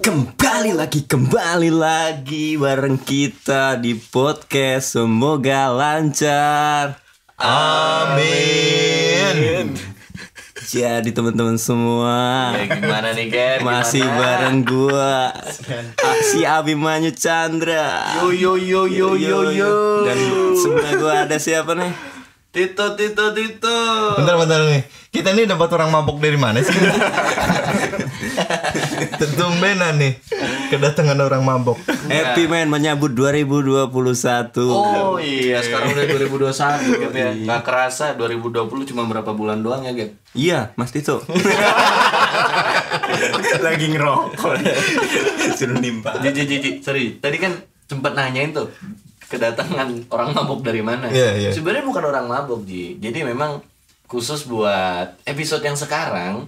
Kembali lagi bareng kita di podcast. Semoga lancar. Amin. Jadi teman-teman semua, Ya, gimana nih Ger? masih bareng gua si Abimanyu Chandra. Yo. Dan sebelah gua ada siapa nih? Tito. Bentar nih. Kita ini dapat orang mabuk dari mana sih? Tumbenan nih kedatangan orang mabuk. Happy man menyambut 2021. Oh iya, sekarang udah 2021 Gap ya. Nggak kerasa 2020 cuma berapa bulan doang ya Gap? Iya, Mas Tito. Lagi ngerokok. Suruh nimpa. Ji. Sorry, tadi kan sempat nanyain tuh kedatangan orang mabuk dari mana. Iya. Sebenarnya bukan orang mabuk Ji. Jadi memang khusus buat episode yang sekarang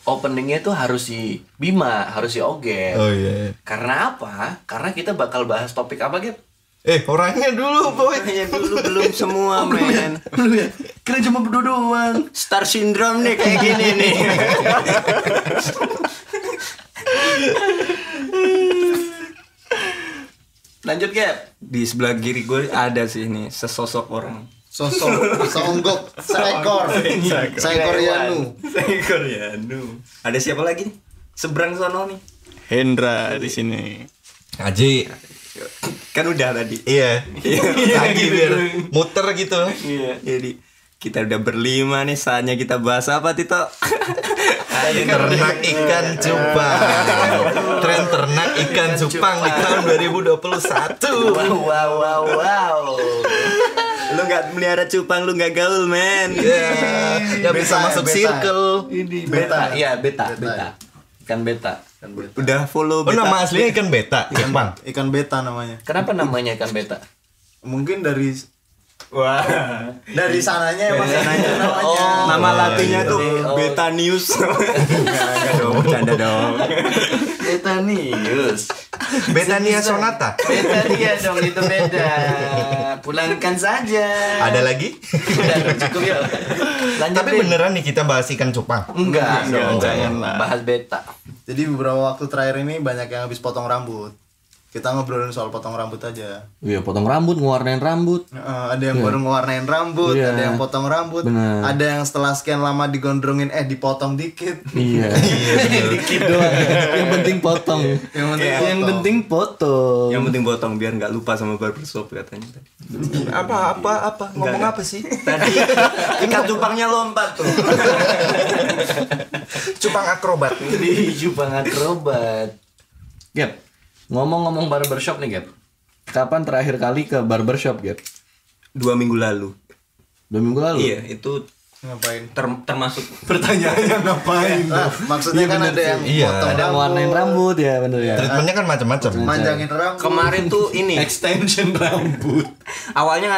openingnya tuh harus si Bima, harus si Oge. Oh iya. Karena apa? Karena kita bakal bahas topik apa Gap? Orangnya dulu boy. Kayaknya dulu belum semua men. Lu ya, kira cuma berdua doang. Star syndrome nih kayak gini nih. Lanjut Gap. Di sebelah kiri gue ada sih nih sesosok orang. Songgok seekor Yanu. Seekor Yanu. Ada siapa lagi nih? Seberang sono nih. Hendra di sini. Aji. Kan udah tadi. Iya. Lagi biar muter gitu. Iya. Jadi kita udah berlima nih, saatnya kita bahas apa Tito? Ternak ikan cupang. Tren ternak ikan cupang di tahun 2021. Wow. Lu nggak melihara cupang, lu nggak gaul men. Ya bisa masuk circle. Ini Beta. Iya, beta. Ikan beta. Udah follow Oh nama aslinya ikan beta, cupang. Ikan beta namanya. Kenapa namanya ikan beta? Mungkin dari Wah. sananya emang namanya. Nama latinnya tuh Oh. Beta News. Enggak dong, bercanda dong. Betanius. Betania Sonata. Beta dia dong, itu beda. Pulangkan saja. Ada lagi? Udah cukup ya. Lanjut. Tapi Din. beneran nih kita bahas ikan cupang. Enggak dong. janganlah. Bahas beta. Jadi beberapa waktu terakhir ini banyak yang habis potong rambut. Kita ngobrolin soal potong rambut aja. Iya, potong rambut, ngewarnain rambut. Ada yang baru ngewarnain rambut, Iya. ada yang potong rambut, Bener. ada yang setelah sekian lama digondrongin dipotong dikit. Iya. Dikit doang. Yang penting potong. Yang penting potong. Yang penting potong biar nggak lupa sama barbershop katanya. Apa? Ngomong apa sih? Tadi ikan cupangnya lompat tuh. Cupang akrobat. Di Jepang akrobat. Gap, ngomong-ngomong barbershop nih Gap. Kapan terakhir kali ke barbershop Gap? 2 minggu lalu. 2 minggu lalu? Iya, itu Ngapain? termasuk Pertanyaannya ngapain? Maksudnya kan ada yang Iya. potong Ada yang warnain rambut ya bener ya. Treatmentnya kan macam-macam. manjangin rambut. kemarin tuh ini. Extension rambut. Awalnya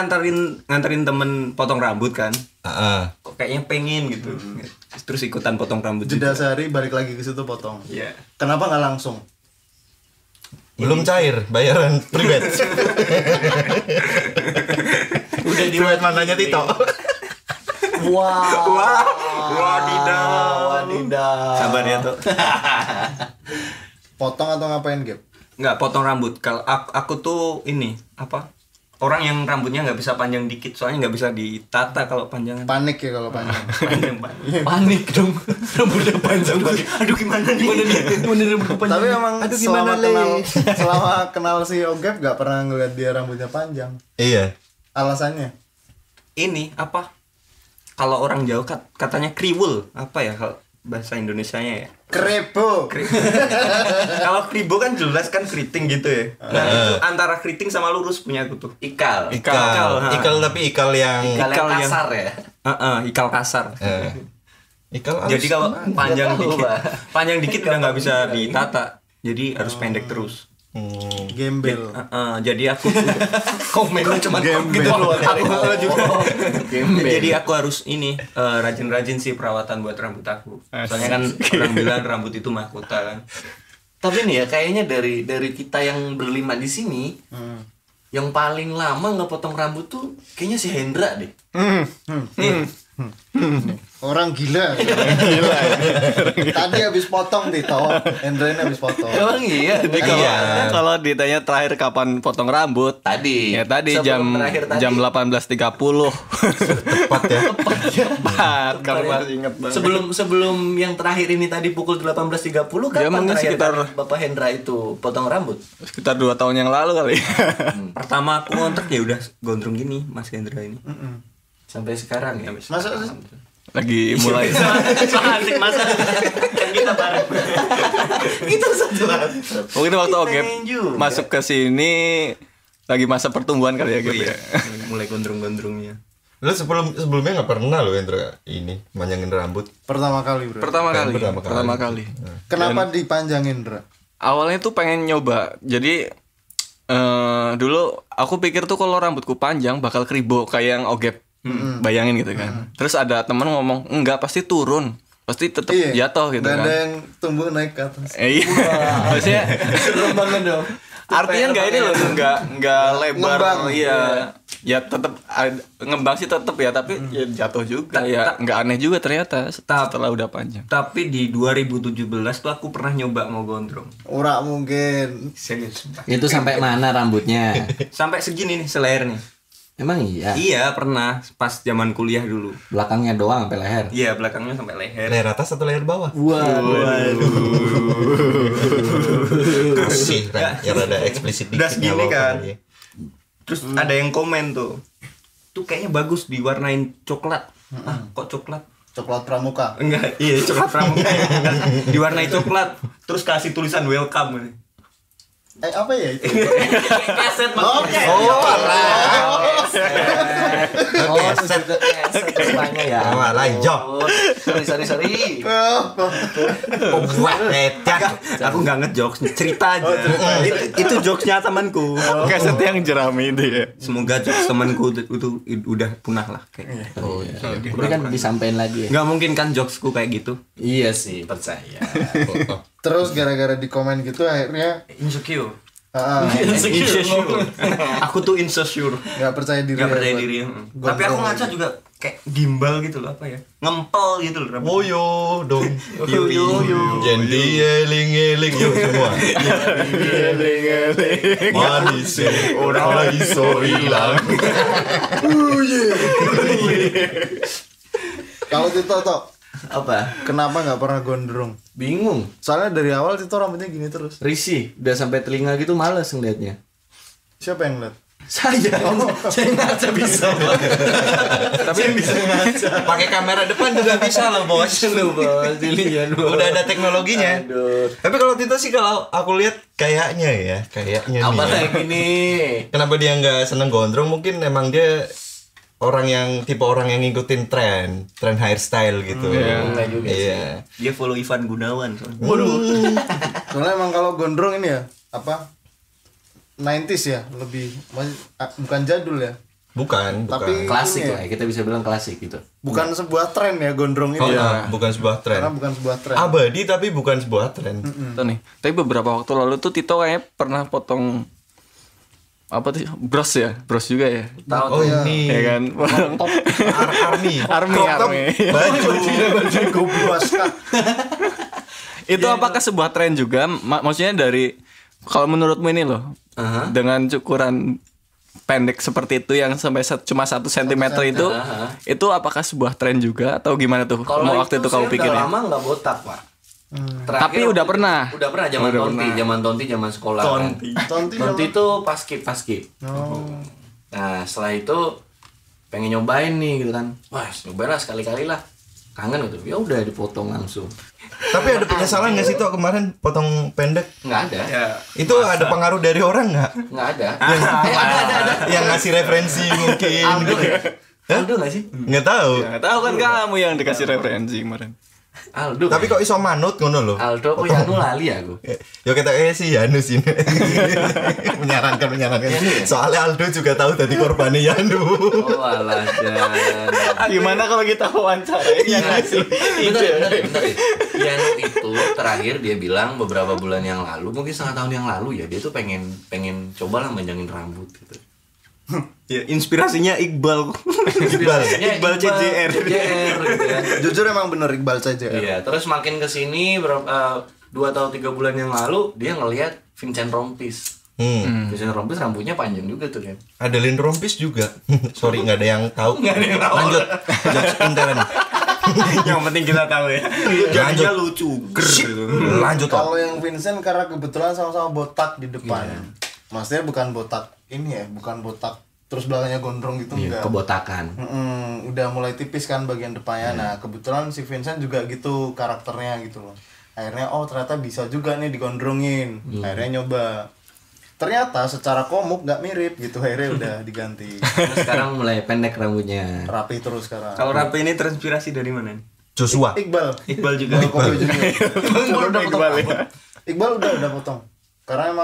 nganterin temen potong rambut kan. Heeh. Kok kayaknya pengen gitu. Terus ikutan potong rambut Jeda juga. sehari balik lagi ke situ potong. Iya. Kenapa nggak langsung? Belum cair bayaran private. Udah Private mananya Tito. Wadidaw. Sabar ya tuh. Potong atau ngapain, Gap? Nggak potong rambut. Kalau aku tuh ini apa? Orang yang rambutnya nggak bisa panjang dikit, soalnya nggak bisa ditata kalau panjangan. Panik ya kalau panjang. Panjang banget. Panik dong. Rambutnya panjang lagi. Aduh gimana nih? Gimana rambut panjang? Tapi emang Aduh, gimana, selama kenal si Ogep gak pernah ngeliat dia rambutnya panjang. Iya. Alasannya? Ini apa? Kalau orang Jawa katanya kriwul, apa ya kalau bahasa Indonesianya ya? Krebo. Kalau kribo kan jelas kan keriting gitu ya. Nah, itu antara keriting sama lurus punya aku tuh. Ikal. ha. Ikal tapi ikal yang Ikal yang Ikal yang- kasar ya. Ikal kasar. ikal Jadi kalau panjang tahu, dikit, Pak. panjang dikit udah nggak bisa ditata. Jadi harus pendek terus. Gembel. Jadi aku Komennya cuma Gembel. gitu loh. Aku juga. Gembel. Jadi aku harus ini rajin-rajin sih perawatan buat rambut aku. Soalnya kan orang bilang rambut itu mahkota kan. Tapi nih ya kayaknya dari kita yang berlima di sini, yang paling lama nggak potong rambut tuh kayaknya si Hendra deh. Orang gila. Tadi habis potong Tito, Hendra ini habis potong. Emang iya. Jadi kalau ditanya terakhir kapan potong rambut, Tadi. ya tadi Sebelum terakhir tadi. jam 18.30. Tepat ya. Tepat, kalau masih ingat banget. Sebelum yang terakhir ini tadi pukul 18.30 kapan mungkin terakhir sekitar- kali Bapak Hendra itu potong rambut? Sekitar 2 tahun yang lalu kali. Pertama aku ngontrak ya udah gondrong gini Mas Hendra ini. Sampai sekarang ya. Masa Lagi mulai. Asik masa kan kita bareng. Itu satu lagi. Mungkin waktu Oke Pengen juga. masuk ke sini lagi masa pertumbuhan kali ya Oh, gitu iya. ya. Mulai gondrong-gondrongnya. Lu sebelumnya nggak pernah lo Hendra ini manjangin rambut. pertama kali, Bro. Pertama kali. Pertama kali. Kenapa dipanjangin, Dra? Awalnya tuh pengen nyoba. Jadi dulu aku pikir tuh kalau rambutku panjang bakal kribo kayak yang Ogep. Bayangin gitu kan. Terus ada teman ngomong, "Enggak, pasti turun. Pasti tetap jatuh gitu Nggak kan." ada yang tumbuh naik ke atas. Iya. Maksudnya Serem banget dong. artinya enggak ini loh, enggak lebar. Ngembang. Iya. Ya tetap ngembang sih tetap ya, tapi ya jatuh juga. Ya enggak aneh juga ternyata setelah udah panjang. Tapi di 2017 tuh aku pernah nyoba mau gondrong. Ora mungkin. Serius. Itu sampai mana rambutnya? Sampai segini nih seleher nih. Emang iya. Iya, pernah pas zaman kuliah dulu. Belakangnya doang sampai leher. Iya, belakangnya sampai leher. Leher atas atau leher bawah? Kasih kan, yang rada eksplisit dikit. Udah segini nggak apa-apa, kan. iya. Terus ada yang komen tuh. Tuh kayaknya bagus diwarnain coklat. Ah, kok coklat? Coklat pramuka. Enggak, iya coklat pramuka. Diwarnai coklat. Terus kasih tulisan welcome. Apa ya itu? Kaset Oke. Keset rupanya ya. Wah, lanjut. Sorry. Buat lecet. Aku nggak ngejokes, cerita aja. Itu jokesnya temanku. Kaset yang jerami itu ya. Semoga jokes temanku itu udah punah lah kayaknya. Oh iya. Ini kan disampaikan lagi ya. Nggak mungkin kan jokesku kayak gitu. Iya sih, percaya. Terus gara-gara di komen gitu akhirnya Insecure. insecure. Aku tuh insecure. Nggak percaya diri. Nggak ya, percaya buat diri. gondrong Tapi aku ngaca gitu. juga kayak gimbal gitu loh, apa ya? Ngempel gitu loh. rambut. Woyo dong. Yo, yo, yo. Jadi eling-eling yuk semua. Manis orang iso hilang. Kalau Tito toh, Apa? kenapa nggak pernah gondrong? Bingung. Soalnya dari awal Tito rambutnya gini terus. Risih, udah sampai telinga gitu males ngeliatnya. Siapa yang lihat? Saya ngaca bisa. Tapi bisa Pakai kamera depan juga bisa loh bos. Lu bos, dilihat bos. Udah ada teknologinya. Aduh. Tapi kalau Tito sih kalau aku lihat kayaknya nih. Apa lagi nih? Kenapa dia nggak seneng gondrong? Mungkin emang dia tipe orang yang ngikutin tren hairstyle gitu. Enggak juga sih. Iya. Dia follow Ivan Gunawan. soalnya. Soalnya emang kalau gondrong ini ya apa? 90s ya, lebih bukan jadul ya. Bukan. Tapi Klasik ini ya, lah, kita bisa bilang klasik gitu. bukan sebuah tren ya gondrong Oh, ini. bukan sebuah tren. Karena bukan sebuah tren. Abadi tapi bukan sebuah tren. Tuh nih. Tapi beberapa waktu lalu tuh Tito kayaknya pernah potong apa tuh? Bros ya? Bros juga ya? Oh ini. Ya kan? Army. Army. Baju. Goblos Kak. Itu apakah sebuah tren juga? Maksudnya dari kalau menurutmu ini loh, dengan cukuran pendek seperti itu yang sampai cuma 1 cm itu apakah sebuah tren juga atau gimana tuh? Kalau Mau waktu itu kamu saya pikirnya? udah lama nggak botak, Pak. Tapi udah pernah. Udah pernah zaman Tonti, zaman sekolah kan. Tonti itu paskib. Oh. Nah, setelah itu pengen nyobain nih gitu kan. Wah, nyobain lah sekali-kali lah. Kangen gitu. Ya udah dipotong langsung. Tapi ada penyesalan nggak sih tuh kemarin potong pendek? Nggak ada. Ya. Itu ada pengaruh dari orang nggak? Nggak ada. Ada. Yang ngasih referensi mungkin. Aldo ya? Aldo nggak sih? Nggak tahu. Nggak tahu kan kamu yang dikasih referensi kemarin. Aldo. Tapi kok iso manut ngono loh. Aldo kok Yanu lali aku. Yo kita sih Yanus ini menyarankan. Soalnya Aldo juga tahu tadi korbannya Yanu. Oh alah Jan. Gimana kalau kita wawancara? Bentar. Yanu itu terakhir dia bilang beberapa bulan yang lalu, mungkin setengah tahun yang lalu ya, dia tuh pengen coba lah manjangin rambut gitu. Ya, inspirasinya Iqbal. Iqbal CJR. CJR gitu ya. Jujur emang bener Iqbal saja. Iya, terus makin kesini 2 atau 3 bulan yang lalu dia ngelihat Vincent Rompis. Vincent Rompis rambutnya panjang juga tuh kan. Adeline Rompis juga. Sorry nggak ada yang tahu. Nggak ada yang tahu. Lanjut. Jokes intern. Yang penting kita tahu ya. Jadinya lucu. Lanjut Tom. Kalau yang Vincent karena kebetulan sama-sama botak di depan. Maksudnya bukan botak ini ya, bukan botak terus belakangnya gondrong gitu Iya, enggak. kebotakan. Udah mulai tipis kan bagian depannya. Nah, kebetulan si Vincent juga gitu karakternya gitu loh. Akhirnya ternyata bisa juga nih digondrongin. Akhirnya nyoba. Ternyata secara komuk nggak mirip gitu. Akhirnya udah diganti. Terus sekarang mulai pendek rambutnya. Rapi terus sekarang. Kalau rapi ini terinspirasi dari mana nih? Joshua. Iqbal. Iqbal juga. Kopi juga. Iqbal udah potong rambut. Iqbal udah potong. Karena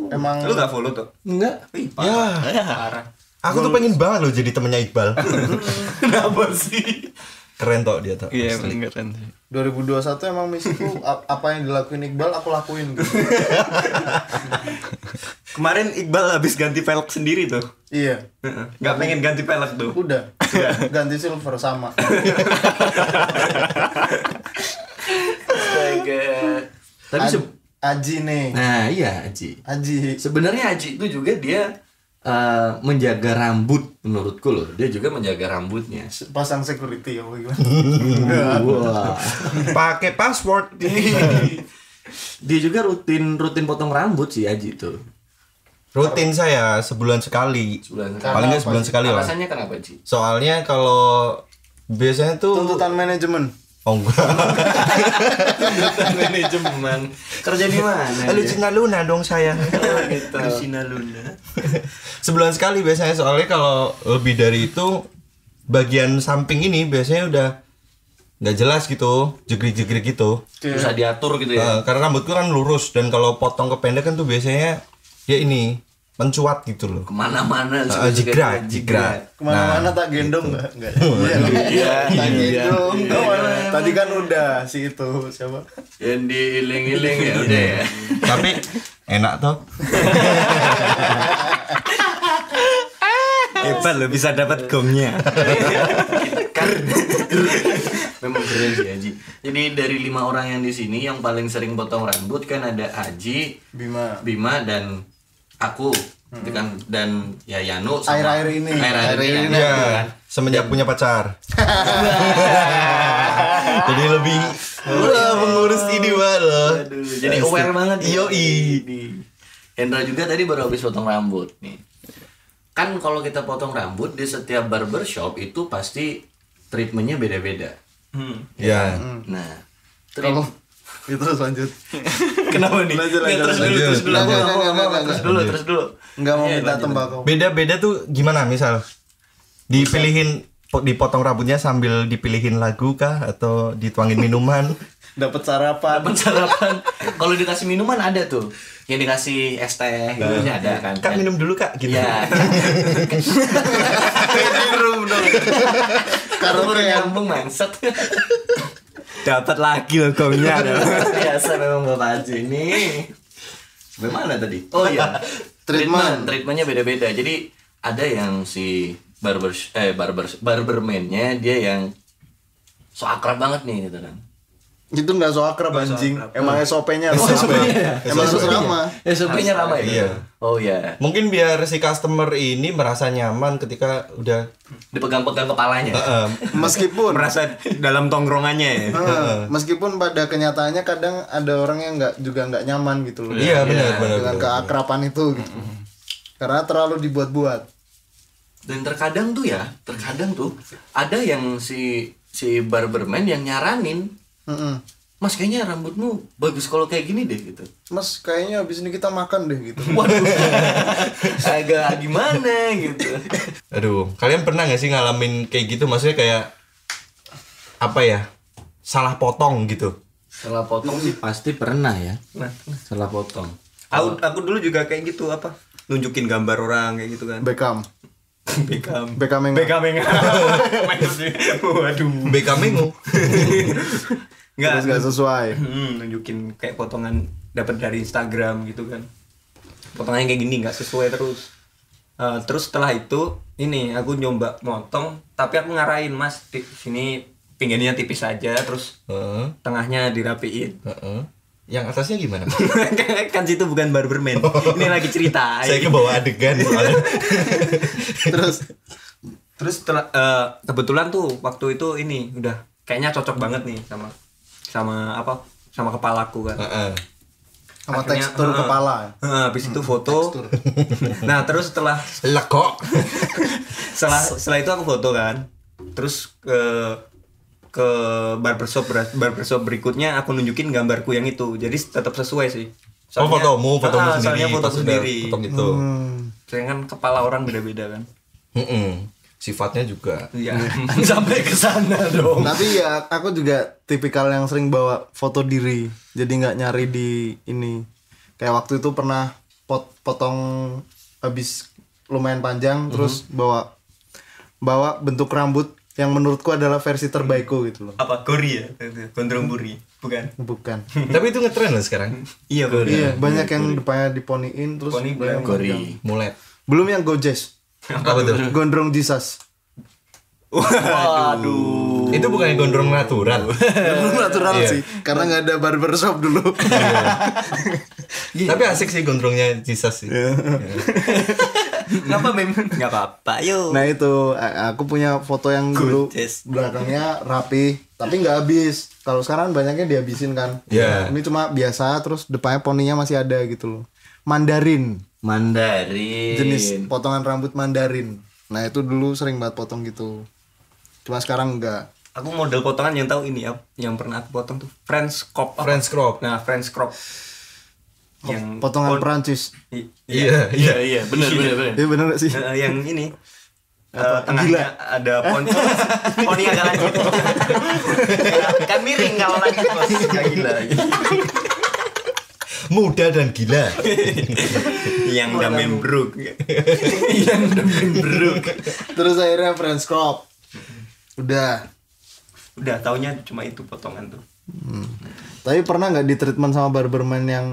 emang Lu gak follow tuh? Enggak. Wih, parah. Aku tuh pengen banget loh jadi temennya Iqbal. Kenapa sih? Keren toh dia tuh. Iya, keren sih. 2021 emang misiku apa yang dilakuin Iqbal aku lakuin gitu. Kemarin Iqbal habis ganti velg sendiri tuh. Iya. Gak pengen ganti velg tuh. Udah. Ganti silver sama. Tapi Aji nih. nah iya Aji. Aji. Sebenarnya Aji itu juga dia menjaga rambut menurutku loh. Dia juga menjaga rambutnya. Pasang security apa gimana? Wah. Pakai password. Dia juga rutin potong rambut sih Aji tuh. Rutin saya sebulan sekali. Paling nggak sebulan sekali lah. Alasannya kenapa Ji? Soalnya kalau biasanya tuh Tuntutan manajemen. oh enggak. Manajemen. Kerja di mana? Halo dia? Cina Luna dong saya. Gitu. Lucina Luna. Sebulan sekali biasanya, soalnya kalau lebih dari itu bagian samping ini biasanya udah nggak jelas gitu, jegrik-jegrik gitu. Susah diatur gitu ya. Karena rambutku kan lurus, dan kalau potong ke pendek kan tuh biasanya dia ini mencuat gitu loh. Kemana-mana Jigrat. Kemana-mana tak gendong nggak? Iya. Tak gendong. Tadi kan udah si itu siapa? Yang diiling-iling ya udah ya. Tapi enak toh. Hebat lo bisa dapat gongnya. Kan memang keren sih Aji. Jadi dari 5 orang yang di sini yang paling sering potong rambut kan ada Aji, Bima dan aku, gitu kan, dan ya Yanu sama Akhir-akhir ini. Akhir-akhir ini Ya, semenjak punya pacar. Jadi lebih mengurus ini banget. Aduh, jadi aware banget ya. Yoi. Hendra juga tadi baru habis potong rambut nih. Kan kalau kita potong rambut di setiap barbershop itu pasti treatmentnya beda-beda. Ya. Nah, Kalau itu terus lanjut. kenapa nih? Lanjut. Terus dulu. Nggak mau minta tembakau. Beda-beda tuh gimana, misal dipilihin dipotong rambutnya sambil dipilihin lagu kah atau dituangin minuman? Dapat sarapan. Kalau dikasih minuman ada tuh. Yang dikasih es teh gitu ada kan. Kak minum dulu Kak gitu. Iya. Minum dong. Kalau udah nyambung mindset. Dapat lagi lo gongnya. Biasa memang Bapak Haji ini. Bagaimana tadi? Oh iya. Treatmentnya beda-beda. Jadi ada yang si barberman-nya dia yang so akrab banget nih gitu kan. Itu nggak so akrab anjing. Emang SOP-nya emang SOP. ramah. SOP-nya ramah ya? Iya. Oh iya. Mungkin biar si customer ini merasa nyaman ketika udah Dipegang-pegang kepalanya. Meskipun Merasa dalam tongkrongannya ya. meskipun pada kenyataannya kadang ada orang yang nggak nyaman gitu loh. Iya benar. Dengan keakraban itu gitu. Karena terlalu dibuat-buat. Dan terkadang tuh ada yang si barberman yang nyaranin, Mas kayaknya rambutmu bagus kalau kayak gini deh gitu. Mas kayaknya abis ini kita makan deh gitu. Waduh. Agak gimana gitu. Aduh, kalian pernah gak sih ngalamin kayak gitu? Maksudnya kayak apa ya? Salah potong gitu. Salah potong sih pasti pernah ya. Salah potong. Aku dulu juga kayak gitu apa? Nunjukin gambar orang kayak gitu kan. Beckham. Beckham yang waduh. BK Mengu. Terus nggak sesuai. Nunjukin kayak potongan dapat dari Instagram gitu kan. Potongannya kayak gini nggak sesuai terus. Terus setelah itu ini aku nyoba motong, tapi aku ngarahin, Mas, di sini pinggirnya tipis aja, terus tengahnya dirapiin. Yang atasnya gimana? Kan situ bukan barberman. Ini lagi cerita. Saya ke bawah adegan soalnya. Terus setelah kebetulan tuh waktu itu ini udah kayaknya cocok banget nih sama kepalaku kan. Sama Akhirnya, tekstur kepala. Habis itu foto. Nah, terus setelah Lekok. setelah itu aku foto kan. Terus ke barbershop berikutnya aku nunjukin gambarku yang itu. Jadi tetap sesuai sih. Fotomu sendiri. Soalnya foto sendiri. Foto gitu. Soalnya kan kepala orang beda-beda kan. Sifatnya juga. Iya. Sampai ke sana dong. Tapi ya aku juga tipikal yang sering bawa foto diri. Jadi nggak nyari di ini. Kayak waktu itu pernah potong habis lumayan panjang, terus bawa bentuk rambut yang menurutku adalah versi terbaikku gitu loh. Apa gori ya? Gondrong buri. Bukan. Tapi itu ngetren loh sekarang. Iya, gori. Iya, banyak yang depannya diponiin terus Poni belakang Gori. Mulet. Belum yang gojes. Apa tuh? Gondrong Jesus. Waduh. Itu bukan gondrong natural. Gondrong natural Iya. sih, karena nggak ada barbershop dulu. Tapi asik sih gondrongnya Jesus sih. Ngapa memang? Enggak apa-apa, yuk. Nah itu aku punya foto yang dulu Gojes. belakangnya rapi, tapi nggak habis. Kalau sekarang banyaknya dihabisin kan. Iya. Ini cuma biasa, terus depannya poninya masih ada gitu loh. Mandarin, jenis potongan rambut Mandarin. Nah itu dulu sering banget potong gitu. Cuma sekarang enggak. Aku model potongan yang tahu ini yang pernah aku potong tuh French crop. French crop. Nah, French crop. Yang Potongan Perancis. Iya. Iya, benar. Iya bener gak sih? yang ini tengahnya ada poni agak lanjut. Kan miring kalau lanjut, Bos. Kayak gila. Muda dan gila. Yang udah membruk. Terus akhirnya French crop. Udah. Taunya cuma itu potongan tuh. Tapi pernah nggak di treatment sama barberman yang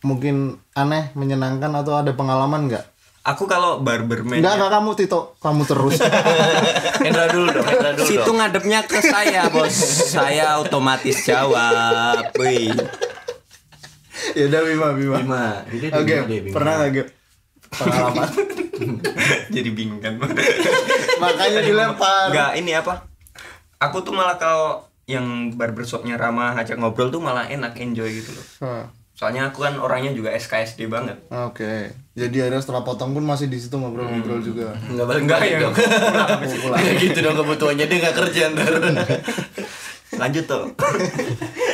mungkin aneh, menyenangkan atau ada pengalaman nggak? Aku kalau barberman Enggak kamu Tito, kamu terus. Hendra dulu dong. situ ngadepnya ke saya, Bos. Saya otomatis jawab. Wih. Ya udah Bima. Bima. Oke, pernah nggak Gep? Pengalaman? Jadi bingung kan. Makanya dilempar. Enggak, ini apa? Aku tuh malah kalau yang barbershopnya ramah ngajak ngobrol tuh malah enak, enjoy gitu loh. Soalnya aku kan orangnya juga SKSD banget. Oke. Jadi akhirnya setelah potong pun masih di situ ngobrol-ngobrol juga. Enggak ya. Pulang. Gitu dong kebutuhannya, dia enggak kerja ntar. Lanjut tuh.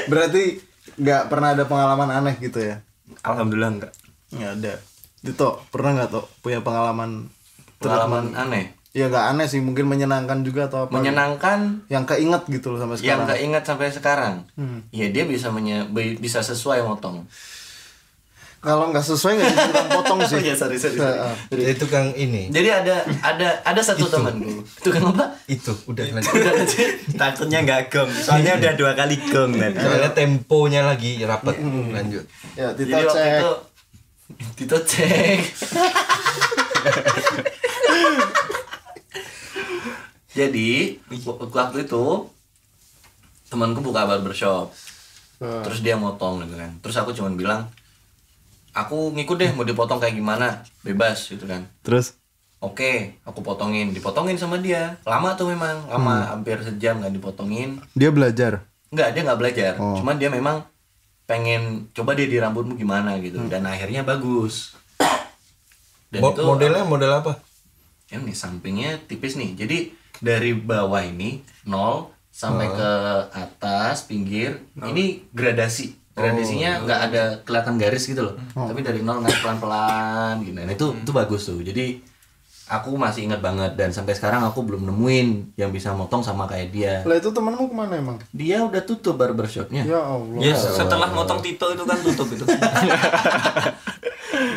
Berarti nggak pernah ada pengalaman aneh gitu ya? Alhamdulillah enggak. Nggak ada. Tito, pernah nggak Tok punya pengalaman Aneh. Ya nggak aneh sih, mungkin menyenangkan juga atau apa? Menyenangkan Yang keinget gitu loh sampai yang sekarang. nggak ingat sampai sekarang. Ya dia bisa sesuai motong. Kalau nggak sesuai nggak jadi tukang potong sih. Iya, sorry. Jadi tukang ini. Jadi ada satu temanku. Tukang apa? Itu udah lanjut. Takutnya enggak gong. Soalnya udah 2 kali gong tadi. Soalnya temponya lagi rapet. Lanjut. Ya, Tito Jadi waktu cek. itu Tito cek. Jadi waktu itu temanku buka barbershop, terus dia motong gitu kan. Terus aku cuman bilang, aku ngikut deh mau dipotong kayak gimana, bebas gitu kan. Terus Oke, aku dipotongin sama dia. Lama tuh memang, hampir sejam nggak dipotongin. dia belajar. Dia nggak belajar, cuman dia memang pengen coba dia di rambutmu gimana gitu, dan akhirnya bagus. Dan itu Modelnya model apa? ini sampingnya tipis nih, jadi dari bawah ini 0 sampai ke atas pinggir ini gradasinya nggak ada kelihatan garis gitu loh, tapi dari 0 naik pelan-pelan gitu. Nah itu bagus tuh, jadi aku masih ingat banget, dan sampai sekarang aku belum nemuin yang bisa motong sama kayak dia. Lah itu temanmu kemana emang? Dia udah tutup barbershopnya. Ya Allah. Ya, setelah motong Tito itu kan tutup itu.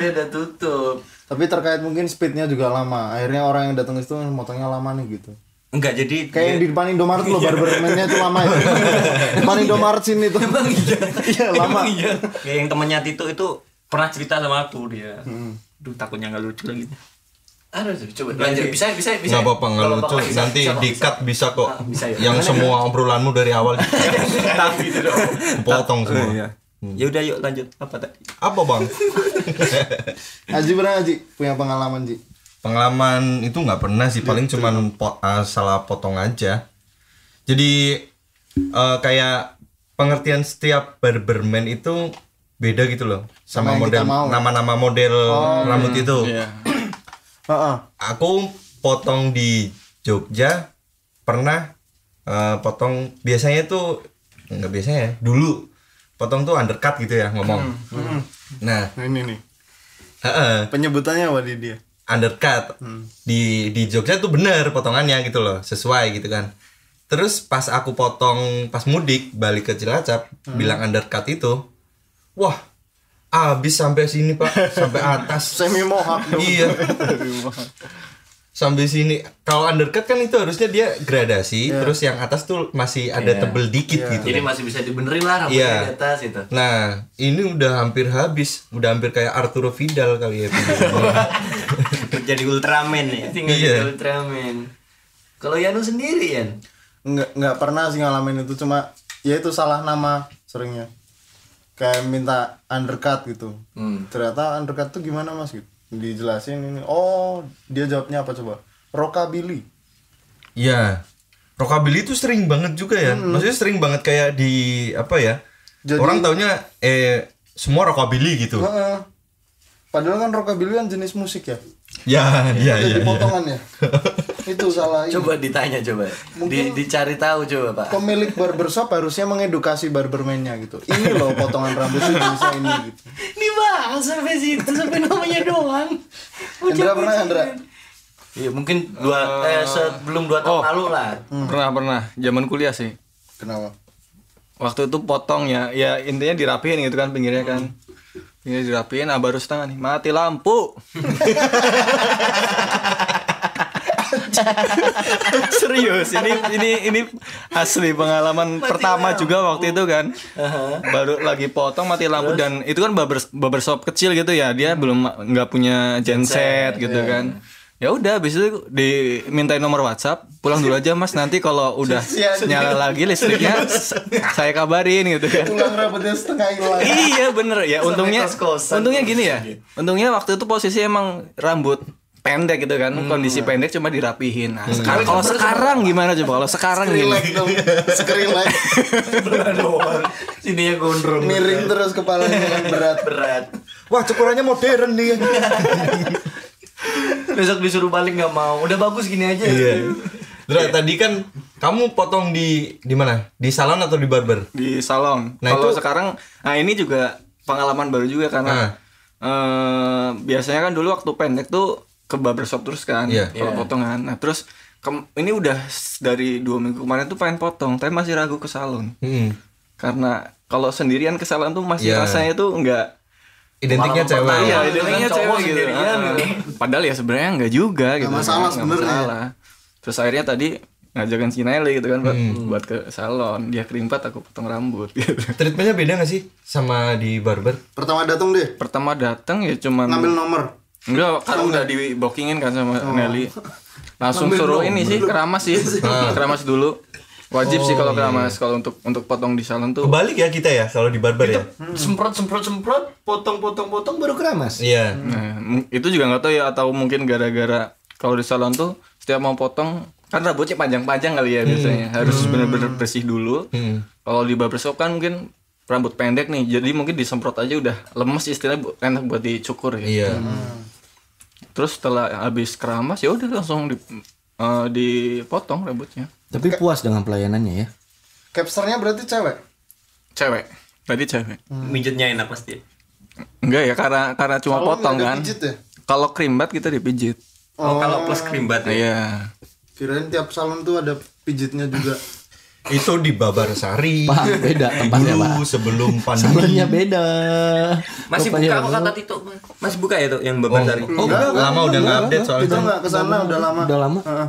Dia udah tutup. Tapi terkait mungkin speednya juga lama. Akhirnya orang yang datang ke situ motongnya lama nih gitu. Enggak, jadi Kayak yang di depan Indomaret loh, barberman-nya itu lama ya. Depan Indomaret sini tuh. Iya lama. ya, yang temennya Tito itu pernah cerita sama aku dia. Duh, takutnya nggak lucu lagi. Aduh, coba lanjut. Bisa. Nggak apa-apa, nggak Kalau lucu. Bapak Nanti bisa, di cut bisa kok. Bisa ya. Yang semua obrolanmu dari awal Tapi gitu dong. potong semua. Iya. Ya udah yuk lanjut. Apa tadi? Apa bang? Haji pernah Haji punya pengalaman Ji? Pengalaman itu nggak pernah sih, paling cuman salah potong aja. Jadi kayak pengertian setiap barberman itu beda gitu loh, sama Sama yang model kita mau. nama-nama model rambut itu. Iya. Heeh. Aku potong di Jogja pernah potong, biasanya tuh nggak biasanya, dulu potong tuh undercut gitu ya ngomong. Nah, Nah, ini nih. heeh, Penyebutannya apa di dia? undercut di Jogja tuh bener potongannya gitu loh, sesuai gitu kan. Terus pas aku potong pas mudik balik ke Cilacap bilang undercut itu, wah abis sampai sini pak, sampai atas. Semi mohawk. Iya, sampai sini. Kalau undercut kan itu harusnya dia gradasi, terus yang atas tuh masih ada tebel dikit gitu. Jadi masih bisa dibenerin lah rambutnya Iya. di atas itu. Nah, ini udah hampir habis, udah hampir kayak Arturo Vidal kali ya. Jadi Ultraman ya. Tinggal Iya. di Ultraman. Kalau Yanu sendiri Yan? Enggak pernah sih ngalamin itu, cuma ya itu salah nama seringnya. Kayak minta undercut gitu. Ternyata undercut tuh gimana Mas gitu. Dijelasin ini. Oh, dia jawabnya apa coba? Rockabilly. Iya. Rockabilly itu sering banget juga ya. Maksudnya sering banget kayak di apa ya? Jadi- orang taunya semua rockabilly gitu. Heeh. Padahal kan rockabilly kan jenis musik ya. Ya, iya iya. Jadi potongan ya. Itu salah ini. Coba ditanya coba. Dicari tahu coba, Pak. Pemilik barbershop harusnya mengedukasi barberman-nya gitu. Ini loh potongan rambut Indonesia ini gitu. Ini bahas sampai situ, sampai namanya doang. Indra pernah Indra? Iya, mungkin sebelum 2 tahun lalu lah. Pernah zaman kuliah sih. Kenapa? Waktu itu potong ya intinya dirapiin gitu kan pinggirnya kan. Pinggirnya dirapiin, baru setengah nih mati lampu. Serius, ini asli pengalaman pertama juga waktu itu kan. Baru lagi potong mati lampu dan itu kan barbershop kecil gitu ya, dia belum nggak punya genset gitu kan. Ya udah, habis itu dimintain nomor WhatsApp, pulang dulu aja Mas, nanti kalau udah nyala lagi listriknya saya kabarin gitu kan. Tulang rambutnya setengah hilang. Iya bener ya, untungnya kos-kosan. untungnya gini ya, untungnya waktu itu posisi emang rambut pendek gitu kan, kondisi pendek cuma dirapihin. Nah, sekarang kalau sekarang gimana coba? Kalau sekarang gimana? Skrilek dong. Skrilek. Sini ya gondrong. Miring terus kepalanya yang berat. Wah, cukurannya modern nih. Besok disuruh balik nggak mau. Udah bagus gini aja. Iya. Terus tadi kan kamu potong di mana? Di salon atau di barber? Di salon. Nah, Kalau itu- sekarang, nah ini juga pengalaman baru juga karena biasanya kan dulu waktu pendek tuh ke barbershop terus kan, Iya. kalau potongan. Nah terus ini udah dari 2 minggu kemarin tuh pengen potong, tapi masih ragu ke salon. Karena kalau sendirian ke salon tuh masih Iya. rasanya tuh enggak. Identiknya cewek. Iya, Dengan identiknya cowok cewek gitu. sendirian gitu. Padahal ya sebenarnya enggak juga gitu. masalah Nggak sebenarnya. masalah. Terus akhirnya tadi ngajakin si Nelly gitu kan buat ke salon. Dia kerimpat, aku potong rambut gitu. Treatmentnya beda gak sih sama di barber? Pertama datang deh, Pertama datang ya cuman ngambil nomor. enggak, kan udah di bookingin kan sama Nelly. Langsung suruh ini sih keramas sih. Keramas dulu. Wajib sih kalau keramas kalau untuk potong di salon tuh. Kebalik ya kita ya kalau di barber ya. Semprot, potong baru keramas. Iya. Nah, itu juga nggak tahu ya, atau mungkin gara-gara kalau di salon tuh setiap mau potong kan rambutnya panjang-panjang kali ya biasanya. Harus bener-bener bersih dulu. Kalau di barbershop kan mungkin rambut pendek nih, jadi mungkin disemprot aja udah lemes, istilahnya enak buat dicukur ya. Iya. Terus setelah habis keramas ya udah langsung dipotong rambutnya. Tapi puas dengan pelayanannya ya. Capsternya berarti cewek. Cewek. Tadi cewek. Mijetnya enak pasti. Enggak ya, karena cuma Salon potong nggak ada kan. pijit ya? Kalau krimbat kita dipijit. Oh, kalau plus krimbat ya. Iya. Kirain tiap salon tuh ada pijitnya juga. Itu di Babarsari. Pak, beda tempatnya, Pak. Dulu sebelum pandemi. Salonnya beda. Masih Rupanya buka kok kata Tito. Masih buka ya tuh yang Babarsari. Oh, lama udah nggak update soal Kita itu. nggak kesana udah lama. Udah lama. Heeh.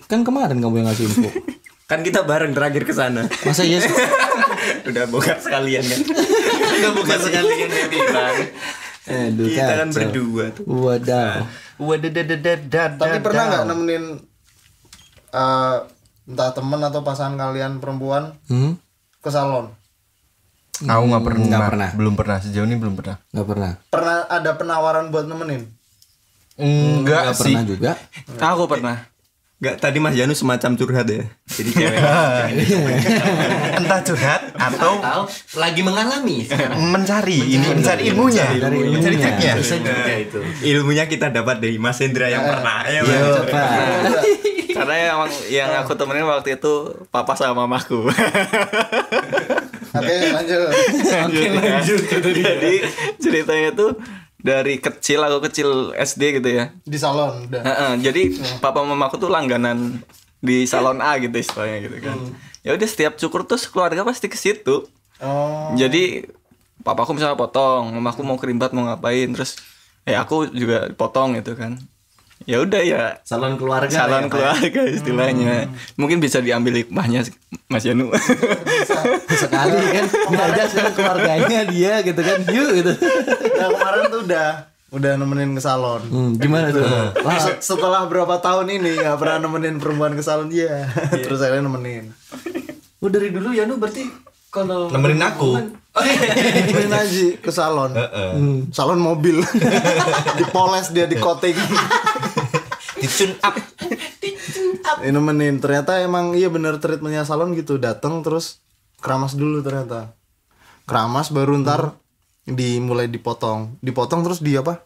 Kan kemarin kamu yang ngasih info. Kan kita bareng terakhir ke sana. Masa iya sih? Udah bongkar sekalian kan. Udah bukan sekali yang dia bilang. Aduh, Kita kan kacau. berdua tuh. Wadaw. Tapi pernah nggak nemenin entah temen atau pasangan kalian perempuan ke salon? Aku nggak pernah. Nggak pernah. Belum pernah, sejauh ini belum pernah. Nggak pernah. Pernah ada penawaran buat nemenin? Enggak Nggak sih. pernah juga. Aku pernah. Gak, tadi Mas Janu semacam curhat ya. Jadi cewek. Entah curhat atau Tahu lagi mengalami sekarang. mencari ilmunya, mencari triknya. Bisa juga itu. Ilmunya kita dapat dari Mas Hendra yang pernah. Ya, Mas. Coba. Karena emang yang aku temenin waktu itu papa sama mamaku. Oke, lanjut. Jadi ceritanya tuh dari kecil, aku kecil SD gitu ya. Di salon udah. Jadi papa mamaku tuh langganan di salon A gitu istilahnya gitu kan. Ya udah setiap cukur tuh keluarga pasti ke situ. Oh. Jadi papaku misalnya potong, mamaku mau kerimbat mau ngapain, terus aku juga potong gitu kan. Ya udah ya Salon keluarga. salon keluarga istilahnya. Mungkin bisa diambil hikmahnya Mas Yanu. Sekali kan ngajak sekarang keluarganya dia gitu kan. Yuk gitu. Nah, kemarin tuh udah nemenin ke salon. Gimana tuh? Wah, Setelah berapa tahun ini nggak pernah nemenin perempuan ke salon dia. Terus saya nemenin. Dari dulu ya nu berarti kalau Nemenin aku. Nemenin aja ke salon. Salon mobil. Dipoles dia di coating. Ditune up. Ini nemenin. Ternyata emang iya bener treatmentnya salon gitu. Dateng terus keramas dulu ternyata. Keramas baru ntar dimulai dipotong terus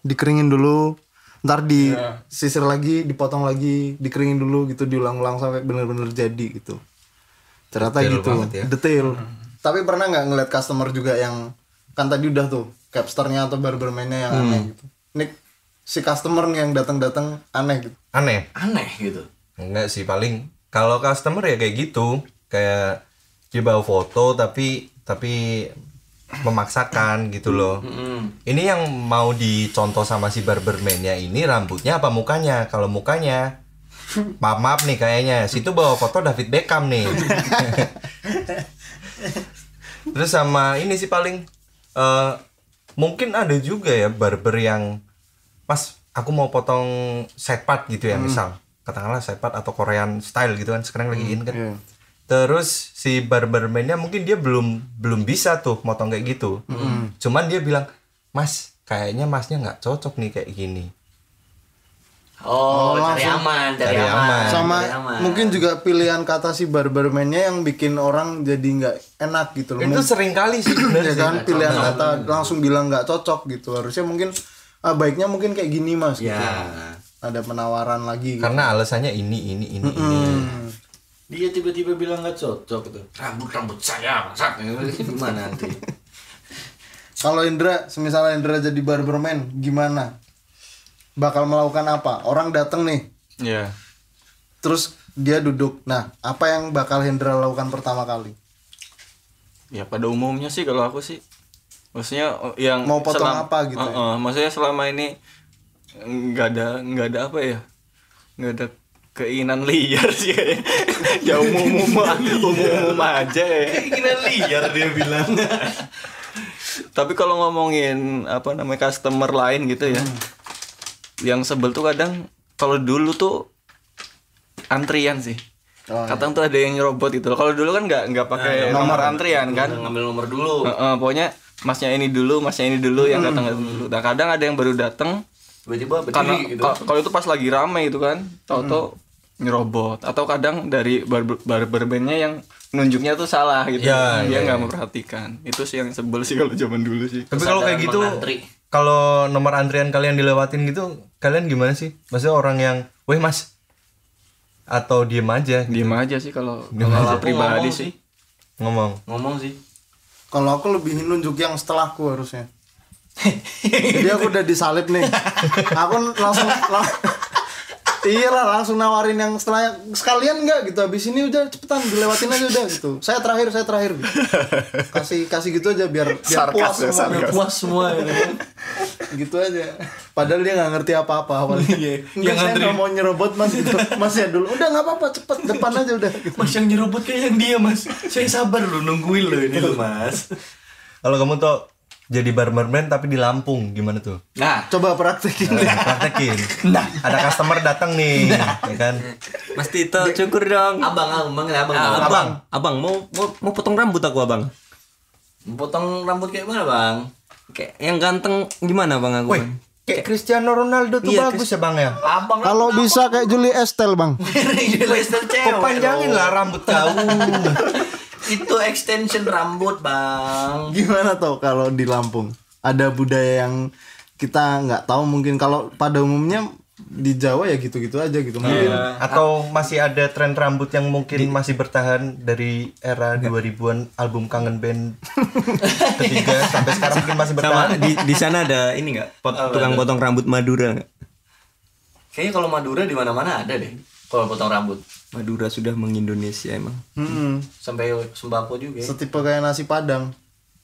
dikeringin dulu, ntar disisir lagi, dipotong lagi, dikeringin dulu gitu, diulang-ulang sampai bener-bener jadi gitu. Ternyata Detail gitu, banget ya. detail. Tapi pernah nggak ngeliat customer juga yang kan tadi udah tuh capsternya atau barberman-nya yang aneh gitu. Nih si customer nih yang datang aneh gitu. Aneh. gitu. Enggak sih, paling kalau customer ya kayak gitu, kayak dia bawa foto tapi memaksakan gitu loh. Ini yang mau dicontoh sama si barberman-nya ini rambutnya apa mukanya? Kalau mukanya maaf nih kayaknya situ bawa foto David Beckham nih. Terus sama ini sih paling mungkin ada juga ya barber yang pas aku mau potong side part gitu ya, misal katakanlah side part atau Korean style gitu kan sekarang lagi in kan. Iya. Terus si barberman-nya mungkin dia belum bisa tuh motong kayak gitu. Cuman dia bilang, "Mas, kayaknya masnya nggak cocok nih kayak gini." Oh, cari langsung. aman. Sama Cari aman. mungkin juga pilihan kata si barberman-nya yang bikin orang jadi nggak enak gitu loh. Itu sering kali sih Ya bener sih. kan pilihan kata langsung bilang nggak cocok gitu. Harusnya mungkin baiknya mungkin kayak gini mas. Ya. Gitu. Ada penawaran lagi. Gitu. Karena alasannya ini. Dia tiba-tiba bilang nggak cocok gitu. Rambut saya, masak. Gimana nanti? Kalau Indra, semisal Indra jadi barberman, gimana? Bakal melakukan apa? Orang datang nih, Iya. terus dia duduk. Nah, apa yang bakal Indra lakukan pertama kali? Ya pada umumnya sih kalau aku sih maksudnya yang Mau potong apa gitu ya? Maksudnya selama ini nggak ada apa ya? Nggak ada keinginan liar sih kayaknya. Ya umum aja ya. Keinginan liar dia bilang. Tapi kalau ngomongin apa namanya customer lain gitu ya. Yang sebel tuh kadang kalau dulu tuh antrian sih. Kadang tuh ada yang nyerobot gitu loh. Kalau dulu kan nggak pakai nomor antrian kan. Ngambil nomor dulu. Pokoknya masnya ini dulu yang datang dulu. Nah kadang ada yang baru datang Tiba-tiba karena berdiri gitu. kalau itu pas lagi rame itu kan, tau-tau nyerobot atau kadang dari barberman-nya yang nunjuknya tuh salah gitu. Ya, Dia ya, nggak memperhatikan. Itu sih yang sebel sih kalau zaman dulu sih. Tapi kalau kayak gitu, Mengantri. kalau nomor antrian kalian dilewatin gitu, kalian gimana sih? Maksudnya orang yang, "Weh mas," atau diem aja? Diem aja sih kalau Aku pribadi ngomong sih. Ngomong sih. Kalau aku lebih nunjuk yang setelahku harusnya. Jadi aku udah disalib nih. Aku iyalah langsung nawarin yang setelahnya sekalian enggak gitu. Habis ini udah cepetan dilewatin aja udah gitu. Saya terakhir gitu. Kasih gitu aja biar puas semua, biar puas semua gitu kan. Gitu aja. Padahal dia nggak ngerti apa-apa awalnya. Enggak, saya nggak mau nyerobot mas gitu. Mas ya dulu. Udah nggak apa-apa, cepet depan aja udah. Gitu. Mas yang nyerobot kayak yang dia mas. Saya sabar lu nungguin lo ini lo mas. Kalau kamu tuh jadi barberman tapi di Lampung, gimana tuh? Nah, Coba praktekin. Praktekin. Ada customer datang nih, ya kan? Mas Tito cukur dong. abang Mau potong rambut aku abang. potong rambut kayak mana bang? Kayak yang ganteng gimana bang aku? Woi, kayak Cristiano Ronaldo tuh Iya, bagus ya bang ya? Abang Kalau bisa kayak Julie Estelle, Bang. Kok panjangin lah rambut kau. Itu extension rambut bang. Gimana tuh kalau di Lampung? Ada budaya yang kita nggak tahu mungkin, kalau pada umumnya di Jawa ya gitu-gitu aja gitu mungkin. Atau masih ada tren rambut yang mungkin masih bertahan dari era 2000-an, album Kangen Band ketiga sampai sekarang mungkin masih bertahan. Sama di sana ada ini nggak? Tukang potong rambut Madura nggak? Kayaknya kalau Madura di mana-mana ada deh. Kalau potong rambut Madura sudah mengindonesia emang. sampai sembako juga. Setipe kayak nasi Padang.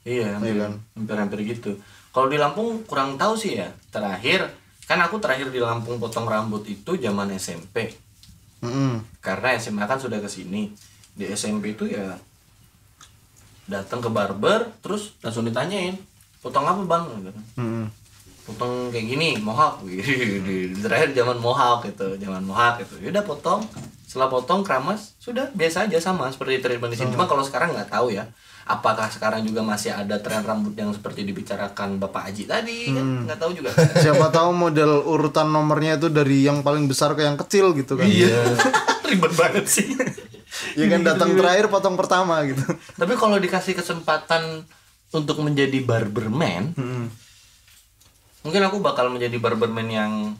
Iya, Iya kan? hampir gitu. Kalau di Lampung kurang tahu sih ya. Terakhir di Lampung potong rambut itu zaman SMP. Karena SMA kan sudah ke sini. Di SMP itu ya datang ke barber terus langsung ditanyain, "Potong apa, Bang?" Gitu. Potong kayak gini, mohawk. Terakhir zaman mohawk gitu. Ya udah potong. Setelah potong keramas, sudah biasa aja sama seperti treatment di sini. Cuma kalau sekarang nggak tahu ya. Apakah sekarang juga masih ada tren rambut yang seperti dibicarakan Bapak Haji tadi kan? Nggak tahu juga. Siapa tahu model urutan nomornya itu dari yang paling besar ke yang kecil gitu kan. Iya. Ribet banget sih. Ya kan, datang terakhir potong pertama gitu. Tapi kalau dikasih kesempatan untuk menjadi barberman, mungkin aku bakal menjadi barberman yang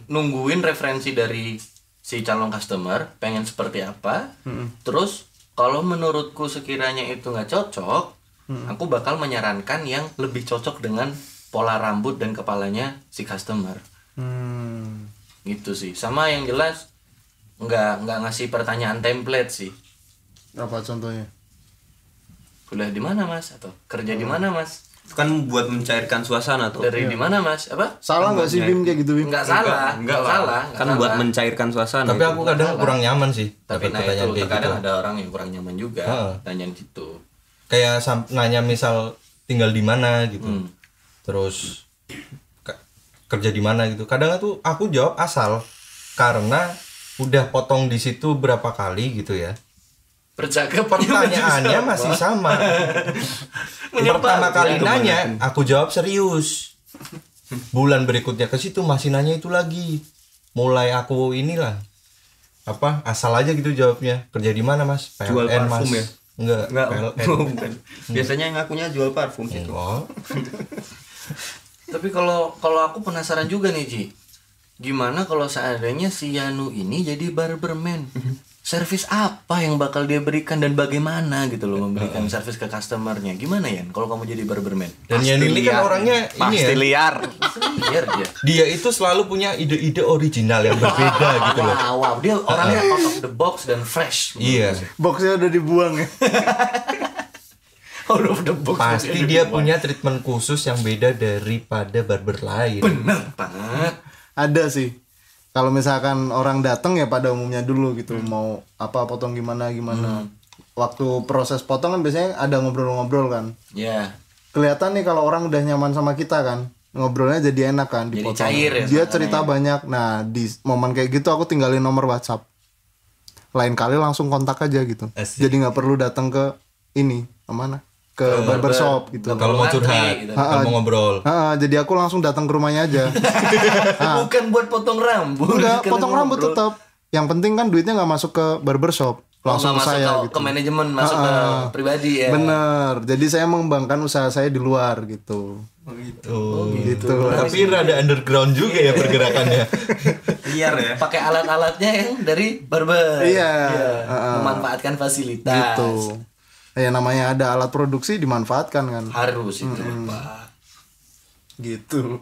nungguin referensi dari si calon customer pengen seperti apa. Terus kalau menurutku sekiranya itu nggak cocok, aku bakal menyarankan yang lebih cocok dengan pola rambut dan kepalanya si customer. Gitu sih. Sama yang jelas nggak ngasih pertanyaan template sih. Apa contohnya? Kuliah di mana, Mas? Atau kerja di mana, Mas? Itu kan buat mencairkan suasana tuh. Dari di mana, Mas? Apa? Salah nggak sih Bim kayak gitu, Bim? Enggak salah. Kan buat mencairkan suasana. Tapi aku kadang kurang nyaman sih. Tapi dapat nah pertanyaan itu kayak terkadang gitu. ada orang yang kurang nyaman juga tanyain gitu. Kayak nanya misal tinggal di mana gitu. Terus kerja di mana gitu. Kadang tuh aku jawab asal karena udah potong di situ berapa kali gitu ya. Pertanyaannya masih sama. Pertama kali nanya, aku jawab serius. Bulan berikutnya ke situ masih nanya itu lagi. Mulai aku inilah asal aja gitu jawabnya. Kerja di mana, Mas? PLN, Jual parfum Mas. ya? Enggak, PLN. Bukan. Biasanya yang ngakunya jual parfum gitu. Oh. Tapi kalau aku penasaran juga nih, Ji. Gimana kalau seandainya si Yanu ini jadi barberman? Servis apa yang bakal dia berikan dan bagaimana gitu loh memberikan servis ke customernya? Gimana ya kalau kamu jadi barberman? Dan Yanu ini kan orangnya ini ya. liar. Biar dia. Dia itu selalu punya ide-ide original yang berbeda gitu loh. Wow, dia orangnya out of the box dan fresh. Iya. Boxnya udah dibuang ya. Out of the box. Pasti dia punya treatment khusus yang beda daripada barber lain. Bener banget. Ada sih. Kalau misalkan orang datang ya pada umumnya dulu gitu, mau potong gimana. Waktu proses potong kan biasanya ada ngobrol-ngobrol kan. Ya. Kelihatan nih kalau orang udah nyaman sama kita kan, ngobrolnya jadi enak kan, Jadi dipotong. cair ya Dia suasananya. cerita banyak. Nah, di momen kayak gitu aku tinggalin nomor WhatsApp. Lain kali langsung kontak aja gitu. Asik. Jadi nggak perlu datang ke ke barbershop gitu. Kalau mau curhat, gitu. kalau mau ngobrol. Jadi aku langsung datang ke rumahnya aja. Bukan buat potong rambut. Enggak, Karena potong rambut ngobrol. tetap. Yang penting kan duitnya nggak masuk ke barbershop, langsung nggak ke masuk saya ke, gitu. ke manajemen, masuk ke pribadi ya. Bener. Jadi saya mengembangkan usaha saya di luar gitu. Oh, Gitu. Tapi rada underground juga ya pergerakannya. Liar ya. Pakai alat-alatnya yang dari barber. Iya. Memanfaatkan fasilitas. Gitu. Ya namanya ada alat produksi dimanfaatkan kan. Harus itu, Pak. Gitu.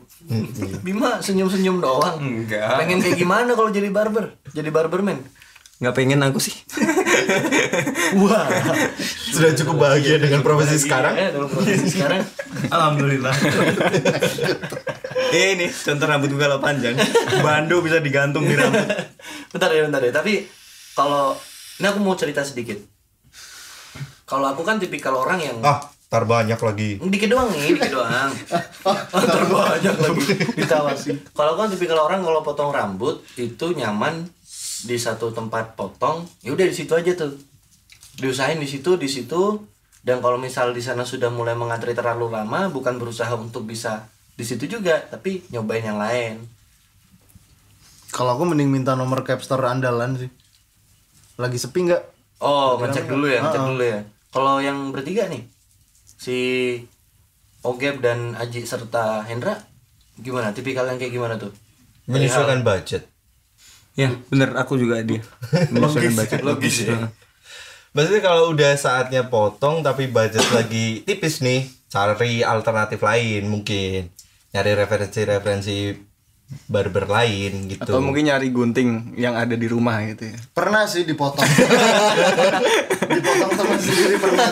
Bima senyum-senyum doang. Enggak. Pengen kayak gimana kalau jadi barber? Jadi barberman? Nggak pengen aku sih. Wah. Sudah cukup bahagia dengan profesi sekarang. Dengan profesi sekarang. Alhamdulillah. Ini contoh rambut gue kalau panjang. Bando bisa digantung di rambut. Bentar ya. Tapi kalau ini aku mau cerita sedikit. Kalau aku kan tipikal orang yang Terbanyak lagi. Dikit doang nih, dikit doang. Terbanyak lagi. Ditawasi. Kalau kan tipikal orang kalau potong rambut itu nyaman di satu tempat potong, ya udah di situ aja tuh. Diusahain di situ. Dan kalau misal di sana sudah mulai mengantri terlalu lama, bukan berusaha untuk bisa di situ juga, tapi nyobain yang lain. Kalau aku mending minta nomor capster andalan sih. Lagi sepi nggak? Oh, ngecek dulu ya. Kalau yang bertiga nih, si Ogeb dan Aji serta Hendra, gimana? Tipikal yang kayak gimana tuh? Menyesuaikan budget. Ya, bener, aku juga dia. Menyesuaikan budget. Logis ya. Maksudnya kalau udah saatnya potong tapi budget lagi tipis nih, cari alternatif lain mungkin. Nyari referensi barber lain gitu. Atau mungkin nyari gunting yang ada di rumah gitu ya. Pernah sih dipotong. Dipotong teman sendiri pernah.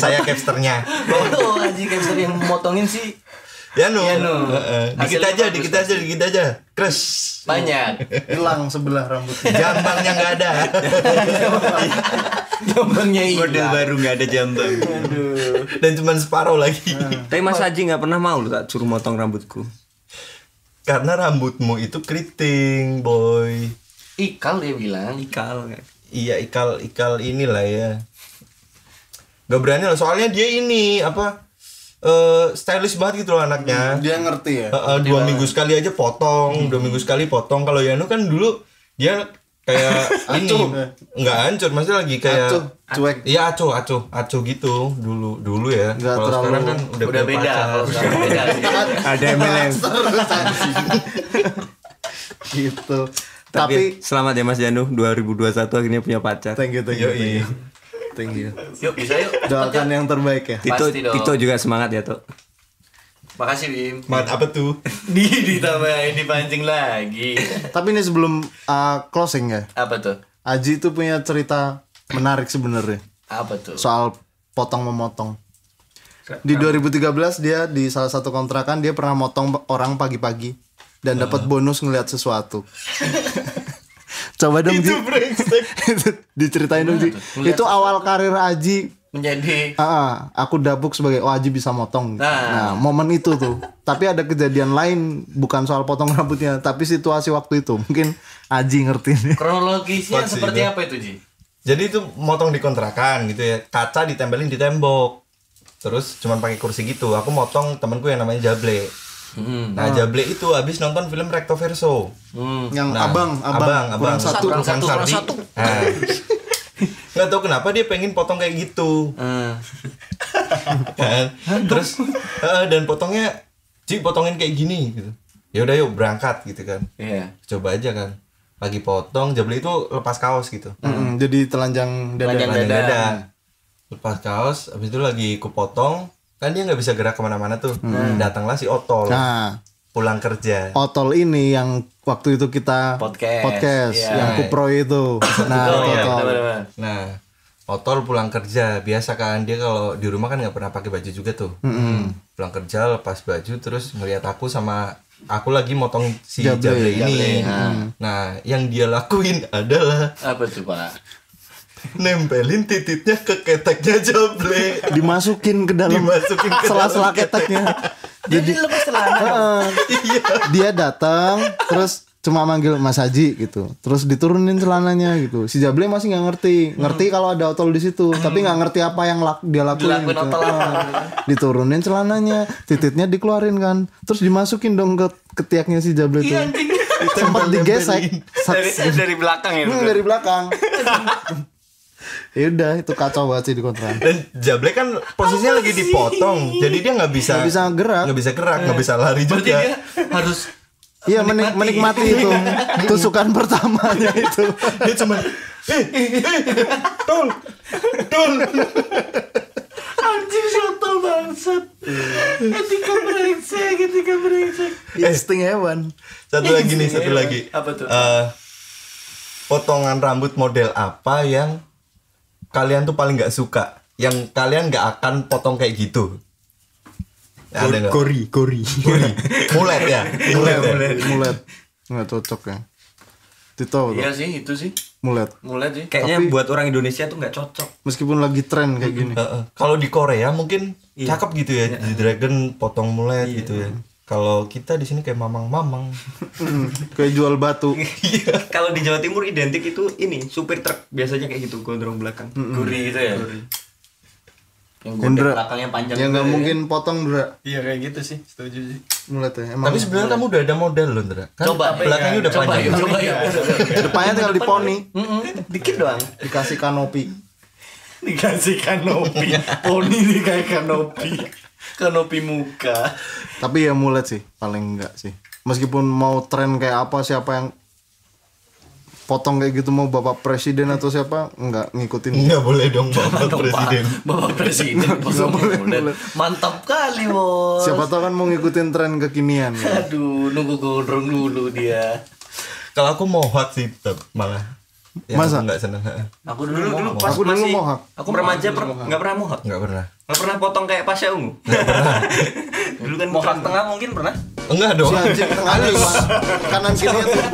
Saya capsternya. Oh, Aji capster yang motongin sih Ya no. Dikit Hasilnya aja. Crush. banyak. Hilang sebelah rambutnya. Jambangnya nggak ada. Jambangnya Model hilang. baru nggak ada jambang. Dan cuma separuh lagi. Tapi Mas Aji nggak pernah mau tak suruh motong rambutku. Karena rambutmu itu keriting, boy. Ikal dia bilang. Ikal. Iya, ikal inilah ya. Gak berani lah, soalnya dia ini apa? Stylish banget gitu loh anaknya. Dia ngerti ya. 2 minggu sekali aja potong, 2 minggu sekali potong. Kalau Yanu kan dulu dia kayak ini nggak hancur, maksudnya lagi kayak Acuh, cuek. Iya acuh gitu dulu ya. Nggak Kalau terlalu- sekarang kan Udah punya beda pacar. kalau sekarang beda sih. Ada MLM. Gitu. Tapi Tapi selamat ya Mas Janu, 2021 akhirnya punya pacar. thank you. Yuk bisa yuk. Doakan yang terbaik ya. Tito, Pasti dong. Tito juga semangat ya Tok. Makasih Bim. Mat apa tuh? Ditambahin dipancing lagi. Tapi ini sebelum closing ya. Apa tuh? Aji itu punya cerita menarik sebenarnya Apa tuh? soal potong memotong. Di 2013 dia di salah satu kontrakan dia pernah motong orang pagi-pagi dan dapat bonus ngelihat sesuatu. Coba dong Ji. Diceritain dong Ji. Itu awal karir Aji. Menjadi Aku dapuk sebagai Aji bisa motong. Nah. Momen itu tuh. Tapi ada kejadian lain bukan soal potong rambutnya, tapi situasi waktu itu. Mungkin Aji ngerti nih. kronologisnya Pasti seperti itu. apa itu Ji? Jadi itu motong di kontrakan gitu ya. Kaca ditempelin di tembok. Terus cuman pakai kursi gitu. Aku motong temanku yang namanya Jable. Nah, Jable itu habis nonton film Recto Verso. Yang Nah, abang kurang satu. Kurang satu. Nah, nggak tahu kenapa dia pengen potong kayak gitu. Kan? Terus dan potongnya, potongin kayak gini gitu. Ya udah yuk berangkat gitu kan. Iya. Coba aja kan. Lagi potong, Jable itu lepas kaos gitu. Jadi telanjang dada. Telanjang Telanjang dada. dada. Lepas kaos, habis itu lagi kupotong, kan dia nggak bisa gerak kemana-mana tuh. Datanglah si Otol Nah, pulang kerja. Otol ini yang waktu itu kita Podcast. Iya. yang Kupro itu. Nah, Oh iya, Otol. benar-benar. Nah, Otol pulang kerja, biasa kan dia kalau di rumah kan nggak pernah pakai baju juga tuh. Pulang kerja lepas baju terus ngelihat aku sama aku lagi motong si Jable ini. Nah, yang dia lakuin adalah Apa tuh Pak? nempelin tititnya ke keteknya Jable. Dimasukin ke dalam Dimasukin ke sela-sela keteknya. Jadi lepas celana. Dia datang terus cuma manggil Mas Haji gitu. Terus diturunin celananya gitu. Si Jable masih nggak ngerti kalau ada Otol di situ, tapi nggak ngerti apa yang dia lakuin. Dilakuin Gitu. Otol apa? Diturunin celananya, tititnya dikeluarin kan. Terus dimasukin dong ke ketiaknya si Jable itu. Sempat digesek. Dari belakang ya. Dari belakang. Ya udah itu kacau banget sih di kontrakan. Dan Jable kan posisinya lagi dipotong, jadi dia nggak bisa gerak. nggak bisa lari Berarti juga. dia harus Iya menikmati itu tusukan pertamanya itu. Dia cuma tol anjing shuttle bangsat. Etika brengsek. Insting hewan. satu lagi Apa tuh? Potongan rambut model apa yang kalian tuh paling nggak suka, yang kalian nggak akan potong kayak gitu? Ada nggak? Gori. Mulet ya. Mulet. Nggak cocok ya. Tito Iya sih, itu sih. mulet. Mulai sih. Kayaknya buat orang Indonesia tuh nggak cocok. Meskipun lagi tren kayak gini. Kalau di Korea mungkin cakep gitu ya, di Dragon potong mulet gitu ya. Kalau kita di sini kayak mamang-mamang. Kayak jual batu. Kalau di Jawa Timur identik itu ini supir truk biasanya kayak gitu gondrong belakang. Gurih gitu ya. Yang gede Indra, belakangnya panjang. ya nggak gitu mungkin potong Dra. Iya kayak gitu sih, setuju sih. Mulet ya. Emang Tapi sebenarnya kamu udah ada model loh, Ndra. Kan Coba belakangnya udah coba panjang. yuk, coba yuk. depannya tinggal diponi, Dikit doang. dikasih kanopi. Dikasih kanopi. Poni nih kayak kanopi. Kanopi muka. Tapi ya mulet sih paling enggak sih. Meskipun mau tren kayak apa, siapa yang potong kayak gitu, mau bapak presiden atau siapa, enggak ngikutin. Enggak boleh dong Bapak Presiden. Bapak Presiden. Mantap kali, Bos. Siapa tahu kan mau ngikutin tren kekinian ya. Aduh, nunggu gondrong dulu dia. Kalau aku mau hot sih tetap malah. Ya, Masa? aku enggak seneng. Aku Dulu dulu pas Aku dulu masih mohak. aku remaja nggak pernah mohak. Enggak pernah. Nggak pernah potong kayak Pasha Ungu. Dulu kan Mohak tengah mungkin pernah? Enggak dong. Si anjing tengahnya kanan kirinya tuh.